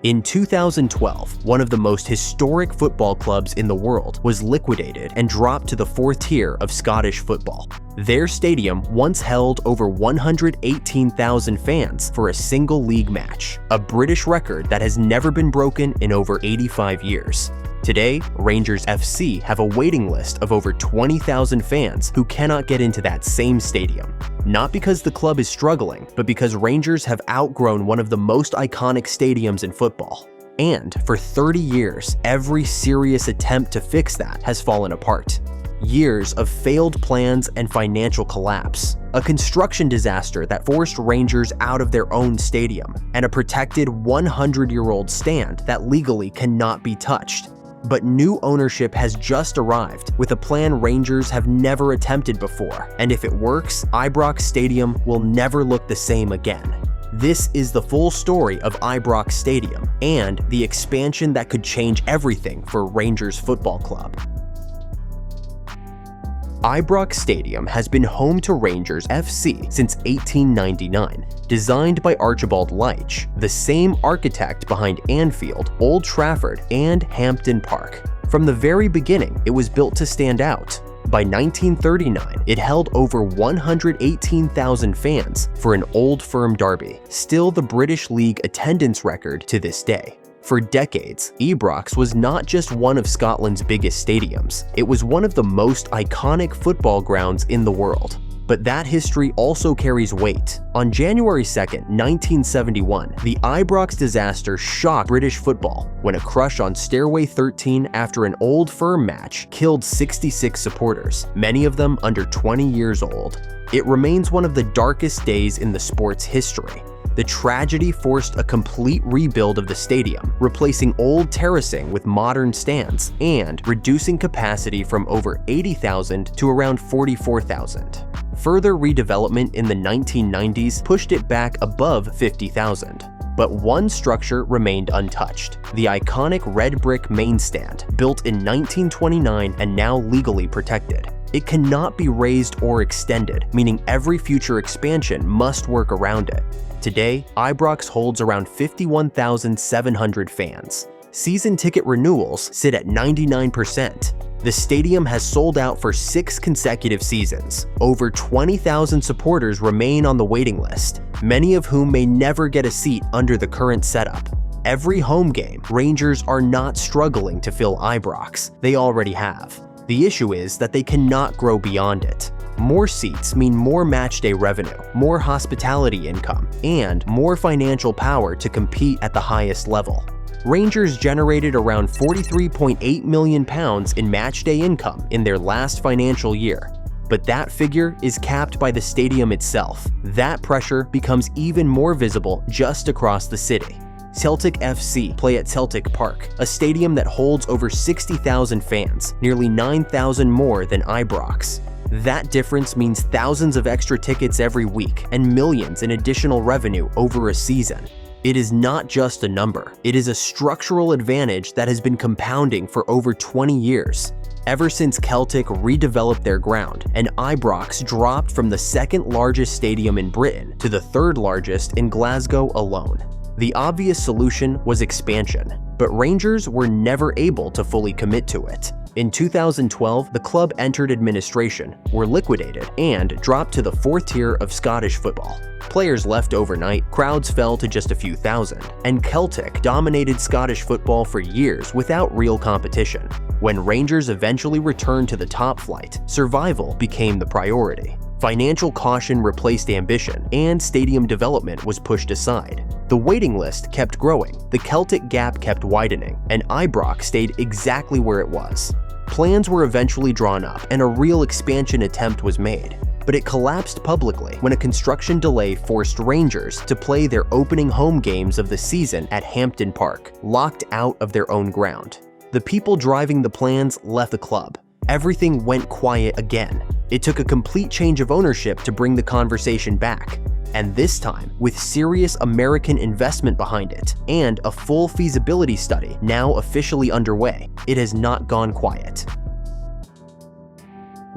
In 2012, one of the most historic football clubs in the world was liquidated and dropped to the fourth tier of Scottish football. Their stadium once held over 118,000 fans for a single league match, a British record that has never been broken in over 85 years. Today, Rangers FC have a waiting list of over 20,000 fans who cannot get into that same stadium. Not because the club is struggling, but because Rangers have outgrown one of the most iconic stadiums in football. And for 30 years, every serious attempt to fix that has fallen apart. Years of failed plans and financial collapse, a construction disaster that forced Rangers out of their own stadium, and a protected 100-year-old stand that legally cannot be touched. But new ownership has just arrived with a plan Rangers have never attempted before, and if it works, Ibrox Stadium will never look the same again. This is the full story of Ibrox Stadium and the expansion that could change everything for Rangers Football Club. Ibrox Stadium has been home to Rangers FC since 1899, designed by Archibald Leitch, the same architect behind Anfield, Old Trafford, and Hampden Park. From the very beginning, it was built to stand out. By 1939, it held over 118,000 fans for an Old Firm derby, still the British League attendance record to this day. For decades, Ibrox was not just one of Scotland's biggest stadiums, it was one of the most iconic football grounds in the world. But that history also carries weight. On January 2, 1971, the Ibrox disaster shocked British football when a crush on Stairway 13 after an Old Firm match killed 66 supporters, many of them under 20 years old. It remains one of the darkest days in the sport's history. The tragedy forced a complete rebuild of the stadium, replacing old terracing with modern stands and reducing capacity from over 80,000 to around 44,000. Further redevelopment in the 1990s pushed it back above 50,000. But one structure remained untouched, the iconic red brick main stand, built in 1929 and now legally protected. It cannot be raised or extended, meaning every future expansion must work around it. Today, Ibrox holds around 51,700 fans. Season ticket renewals sit at 99%. The stadium has sold out for 6 consecutive seasons. Over 20,000 supporters remain on the waiting list, many of whom may never get a seat under the current setup. Every home game, Rangers are not struggling to fill Ibrox. They already have. The issue is that they cannot grow beyond it. More seats mean more matchday revenue, more hospitality income, and more financial power to compete at the highest level. Rangers generated around £43.8 million in matchday income in their last financial year. But that figure is capped by the stadium itself. That pressure becomes even more visible just across the city. Celtic FC play at Celtic Park, a stadium that holds over 60,000 fans, nearly 9,000 more than Ibrox. That difference means thousands of extra tickets every week and millions in additional revenue over a season. It is not just a number, it is a structural advantage that has been compounding for over 20 years. Ever since Celtic redeveloped their ground and Ibrox dropped from the second largest stadium in Britain to the third largest in Glasgow alone. The obvious solution was expansion, but Rangers were never able to fully commit to it. In 2012, the club entered administration, were liquidated, and dropped to the fourth tier of Scottish football. Players left overnight, crowds fell to just a few thousand, and Celtic dominated Scottish football for years without real competition. When Rangers eventually returned to the top flight, survival became the priority. Financial caution replaced ambition, and stadium development was pushed aside. The waiting list kept growing, the Celtic gap kept widening, and Ibrox stayed exactly where it was. Plans were eventually drawn up, and a real expansion attempt was made. But it collapsed publicly when a construction delay forced Rangers to play their opening home games of the season at Hampden Park, locked out of their own ground. The people driving the plans left the club. Everything went quiet again. It took a complete change of ownership to bring the conversation back. And this time, with serious American investment behind it and a full feasibility study now officially underway, it has not gone quiet.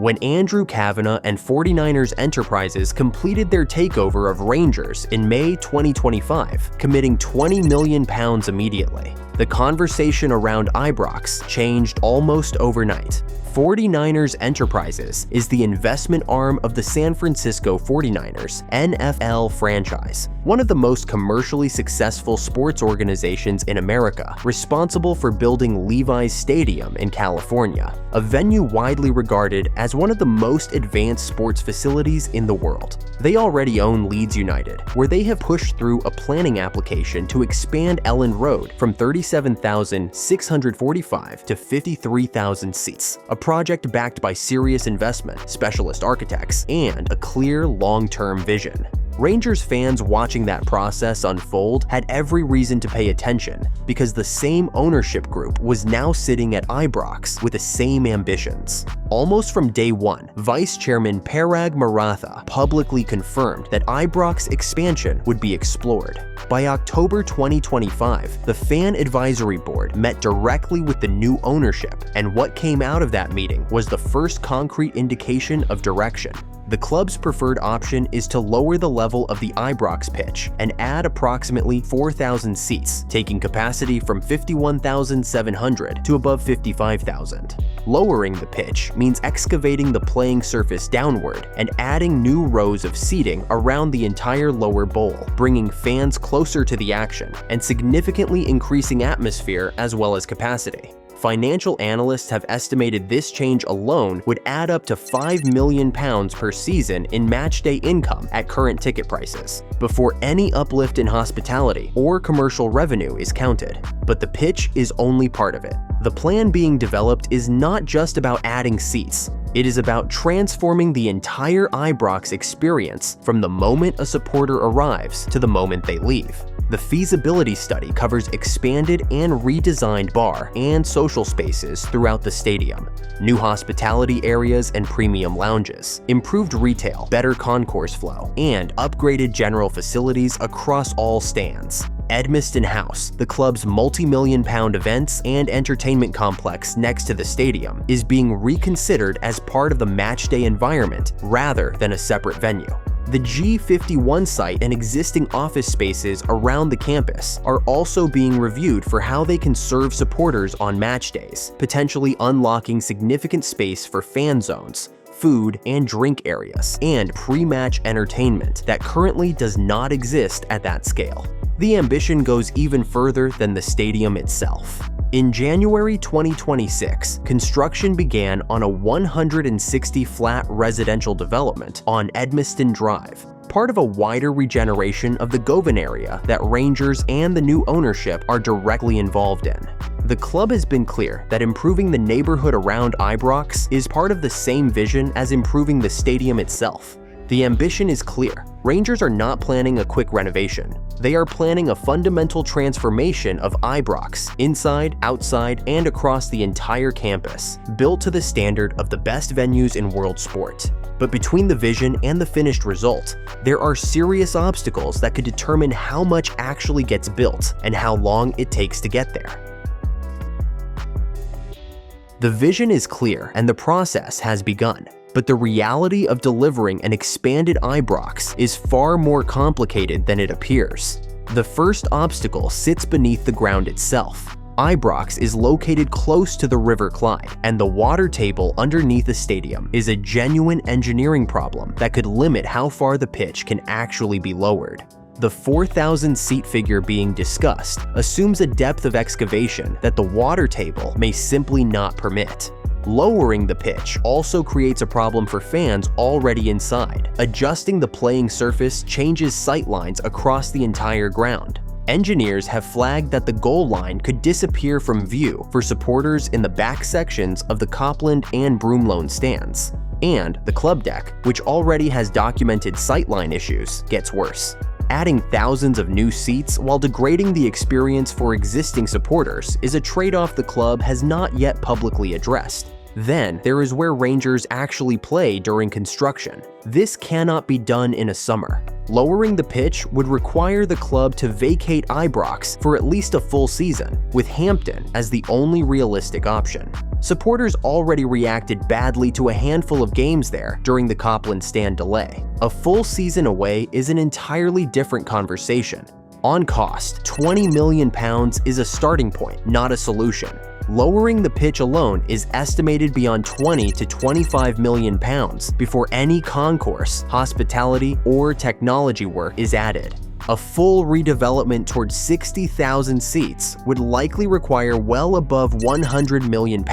when Andrew Kavanagh and 49ers Enterprises completed their takeover of Rangers in May 2025, committing £20 million immediately. The conversation around Ibrox changed almost overnight. 49ers Enterprises is the investment arm of the San Francisco 49ers NFL franchise, one of the most commercially successful sports organizations in America, responsible for building Levi's Stadium in California, a venue widely regarded as one of the most advanced sports facilities in the world. They already own Leeds United, where they have pushed through a planning application to expand Ellen Road from 37,645 to 53,000 seats, a project backed by serious investment, specialist architects, and a clear long-term vision. Rangers fans watching that process unfold had every reason to pay attention because the same ownership group was now sitting at Ibrox with the same ambitions. Almost from day one, Vice Chairman Parag Maratha publicly confirmed that Ibrox expansion would be explored. By October 2025, the Fan Advisory Board met directly with the new ownership, and what came out of that meeting was the first concrete indication of direction. The club's preferred option is to lower the level of the Ibrox pitch and add approximately 4,000 seats, taking capacity from 51,700 to above 55,000. Lowering the pitch means excavating the playing surface downward and adding new rows of seating around the entire lower bowl, bringing fans closer to the action and significantly increasing atmosphere as well as capacity. Financial analysts have estimated this change alone would add up to £5 million per season in matchday income at current ticket prices, before any uplift in hospitality or commercial revenue is counted. But the pitch is only part of it. The plan being developed is not just about adding seats. It is about transforming the entire Ibrox experience from the moment a supporter arrives to the moment they leave. The feasibility study covers expanded and redesigned bar and social spaces throughout the stadium, new hospitality areas and premium lounges, improved retail, better concourse flow, and upgraded general facilities across all stands. Edmiston House, the club's multi-million-pound events and entertainment complex next to the stadium, is being reconsidered as part of the matchday environment rather than a separate venue. The G51 site and existing office spaces around the campus are also being reviewed for how they can serve supporters on match days, potentially unlocking significant space for fan zones, food and drink areas, and pre-match entertainment that currently does not exist at that scale. The ambition goes even further than the stadium itself. In January 2026, construction began on a 160-flat residential development on Edmiston Drive, part of a wider regeneration of the Govan area that Rangers and the new ownership are directly involved in. The club has been clear that improving the neighborhood around Ibrox is part of the same vision as improving the stadium itself. The ambition is clear. Rangers are not planning a quick renovation. They are planning a fundamental transformation of Ibrox, inside, outside, and across the entire campus, built to the standard of the best venues in world sport. But between the vision and the finished result, there are serious obstacles that could determine how much actually gets built and how long it takes to get there. The vision is clear and the process has begun. But the reality of delivering an expanded Ibrox is far more complicated than it appears. The first obstacle sits beneath the ground itself. Ibrox is located close to the River Clyde, and the water table underneath the stadium is a genuine engineering problem that could limit how far the pitch can actually be lowered. The 4,000-seat figure being discussed assumes a depth of excavation that the water table may simply not permit. Lowering the pitch also creates a problem for fans already inside. Adjusting the playing surface changes sight lines across the entire ground. Engineers have flagged that the goal line could disappear from view for supporters in the back sections of the Copland and Broomloan stands. And the club deck, which already has documented sightline issues, gets worse. Adding thousands of new seats while degrading the experience for existing supporters is a trade-off the club has not yet publicly addressed. Then, there is where Rangers actually play during construction. This cannot be done in a summer. Lowering the pitch would require the club to vacate Ibrox for at least a full season, with Hampton as the only realistic option. Supporters already reacted badly to a handful of games there during the Copland stand delay. A full season away is an entirely different conversation. On cost, £20 million is a starting point, not a solution. Lowering the pitch alone is estimated beyond £20 to £25 million before any concourse, hospitality, or technology work is added. A full redevelopment towards 60,000 seats would likely require well above £100 million,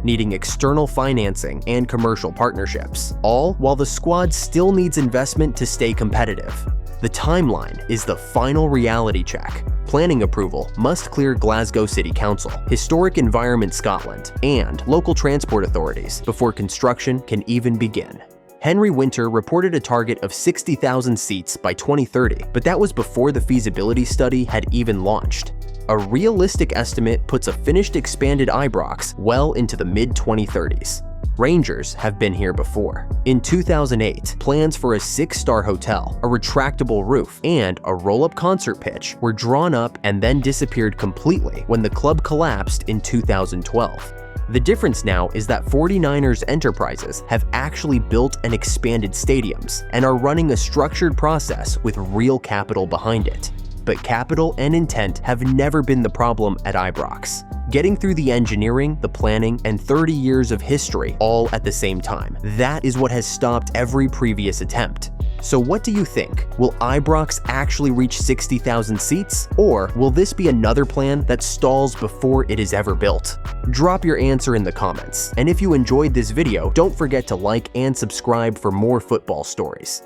needing external financing and commercial partnerships, all while the squad still needs investment to stay competitive. The timeline is the final reality check. Planning approval must clear Glasgow City Council, Historic Environment Scotland, and local transport authorities before construction can even begin. Henry Winter reported a target of 60,000 seats by 2030, but that was before the feasibility study had even launched. A realistic estimate puts a finished expanded Ibrox well into the mid-2030s. Rangers have been here before. In 2008, plans for a 6-star hotel, a retractable roof, and a roll-up concert pitch were drawn up and then disappeared completely when the club collapsed in 2012. The difference now is that 49ers Enterprises have actually built and expanded stadiums and are running a structured process with real capital behind it. But capital and intent have never been the problem at Ibrox. Getting through the engineering, the planning, and 30 years of history all at the same time. That is what has stopped every previous attempt. So what do you think? Will Ibrox actually reach 60,000 seats? Or will this be another plan that stalls before it is ever built? Drop your answer in the comments. And if you enjoyed this video, don't forget to like and subscribe for more football stories.